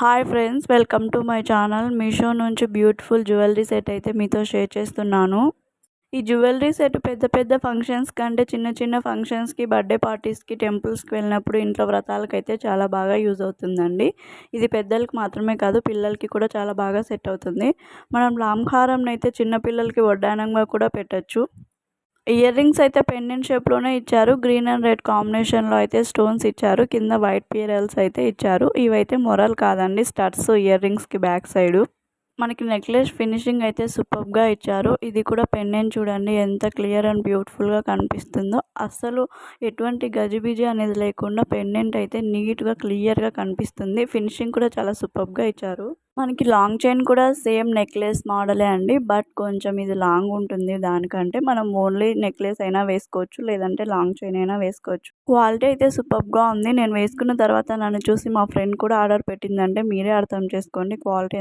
Hi friends, welcome to my channel. Meesho నుంచి beautiful jewellery set అయితే మీతో షేర్ చేస్తున్నాను. ఈ జ్యువెలరీ సెట్ పెద్ద పెద్ద ఫంక్షన్స్ కంటే చిన్న చిన్న ఫంక్షన్స్కి, బర్త్డే పార్టీస్కి, టెంపుల్స్కి వెళ్ళినప్పుడు ఇంట్లో వ్రతాలకైతే చాలా బాగా యూజ్ అవుతుందండి. ఇది పెద్దలకి మాత్రమే కాదు, పిల్లలకి కూడా చాలా బాగా సెట్ అవుతుంది. మనం లాంగ్ హారంని అయితే చిన్నపిల్లలకి వడ్డానంగా కూడా పెట్టచ్చు. ఇయర్ రింగ్స్ అయితే పెండెంట్ షేప్లోనే ఇచ్చారు. గ్రీన్ అండ్ రెడ్ కాంబినేషన్లో అయితే స్టోన్స్ ఇచ్చారు. కింద వైట్ పీరల్స్ అయితే ఇచ్చారు. ఇవైతే మొరల్ కాదండి, స్టడ్స్ ఇయర్ రింగ్స్కి బ్యాక్ సైడు. మనకి నెక్లెస్ ఫినిషింగ్ అయితే సూపర్గా ఇచ్చారు. ఇది కూడా పెండెంట్ చూడండి ఎంత క్లియర్ అండ్ బ్యూటిఫుల్గా కనిపిస్తుందో. అస్సలు ఎటువంటి గజిబిజి అనేది లేకుండా పెండెంట్ అయితే నీట్గా క్లియర్గా కనిపిస్తుంది. ఫినిషింగ్ కూడా చాలా సూపర్గా ఇచ్చారు. మనకి లాంగ్ చైన్ కూడా సేమ్ నెక్లెస్ మోడలే అండి, బట్ కొంచెం ఇది లాంగ్ ఉంటుంది. దానికంటే మనం ఓన్లీ నెక్లెస్ అయినా వేసుకోవచ్చు, లేదంటే లాంగ్ చైన్ అయినా వేసుకోవచ్చు. క్వాలిటీ అయితే సూపర్గా ఉంది. నేను వేసుకున్న తర్వాత నన్ను చూసి మా ఫ్రెండ్ కూడా ఆర్డర్ పెట్టిందంటే మీరే అర్థం చేసుకోండి క్వాలిటీ